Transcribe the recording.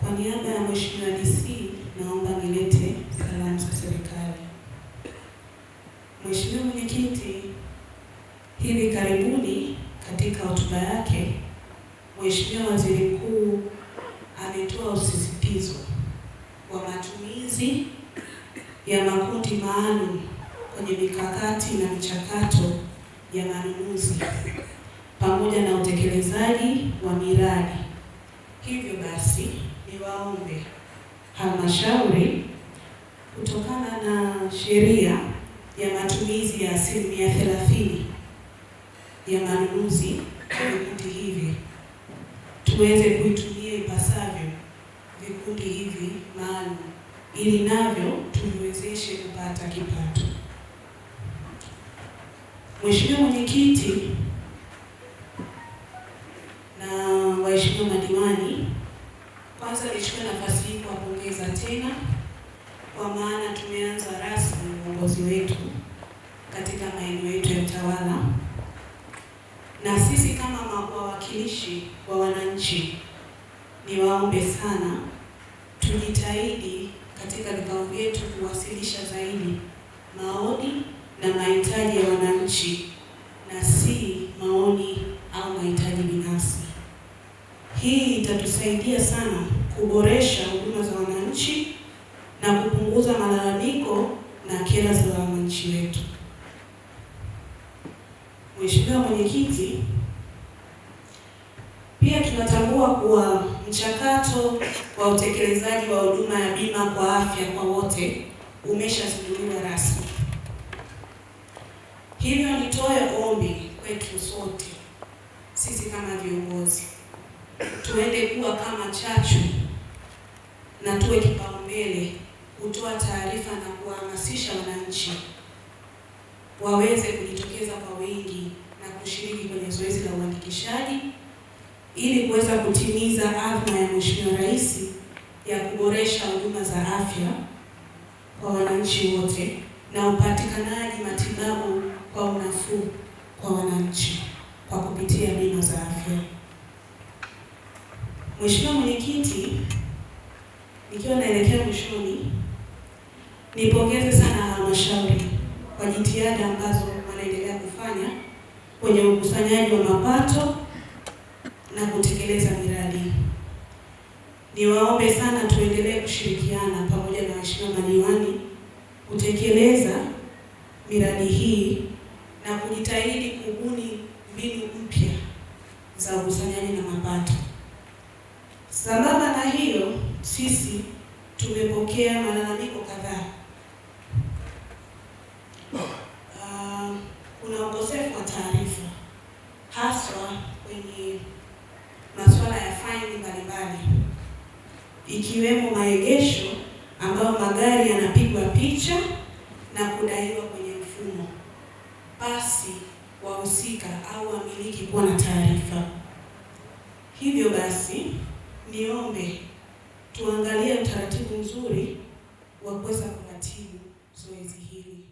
Kwa niaba ya Mheshimiwa DC, naomba nilete salamu za serikali. Mheshimiwa Mwenyekiti, hivi karibuni katika hotuba yake, Mheshimiwa Waziri Mkuu ametoa usisitizo wa matumizi ya makundi maalum kwenye mikakati na michakato ya manunuzi pamoja na utekelezaji wa miradi. Hivyo basi, niwaombe halmashauri, kutokana na sheria ya matumizi ya 30% ya manunuzi kwa vikundi hivi, tuweze kuitumia ipasavyo vikundi hivi maalum ili navyo tuviwezeshe kupata kipato. Mheshimiwa Mwenyekiti na waheshimiwa madiwani, kwanza nichukue nafasi hii kuwapongeza tena, kwa maana tumeanza rasmi uongozi wetu katika maeneo yetu ya utawala, na sisi kama wawakilishi wa wananchi, niwaombe sana tujitahidi katika vikao vyetu kuwasilisha zaidi maoni na mahitaji ya wananchi na si maoni au mahitaji binafsi. Hii itatusaidia sana kuboresha huduma za wananchi na kupunguza malalamiko na kero za wananchi wetu. Mheshimiwa Mwenyekiti, pia tunatambua kuwa mchakato wa utekelezaji wa huduma ya bima kwa afya kwa wote umeshazinduliwa rasmi. Hivyo nitoe ombi kwetu sote, sisi kama viongozi, tuende kuwa kama chachu na tuwe kipaumbele kutoa taarifa na kuhamasisha wananchi waweze kujitokeza kwa wingi na kushiriki kwenye zoezi la uandikishaji ili kuweza kutimiza azma ya Mheshimiwa Rais ya kuboresha huduma za afya kwa wananchi wote na upatikanaji matibabu kwa unafuu kwa wananchi kwa kupitia bima za afya. Mheshimiwa Mwenyekiti, nikiwa naelekea mwishoni, nipongeze sana halmashauri kwa jitihada ambazo wanaendelea kufanya kwenye ukusanyaji wa mapato na kutekeleza miradi. Niwaombe sana tuendelee kushirikiana pamoja na waheshimiwa madiwani kutekeleza miradi hii na kujitahidi kubuni mbinu mpya za ukusanyaji na mapato. Sambamba na hiyo, sisi tumepokea malalamiko kadhaa. Kuna ukosefu wa taarifa haswa kwenye masuala ya faini mbalimbali, ikiwemo maegesho ambayo magari yanapigwa picha na kudaiwa kwenye mfumo pasi wahusika au wamiliki kuwa na taarifa. Hivyo basi, niombe tuangalie utaratibu mzuri wa kuweza kuratibu zoezi hili.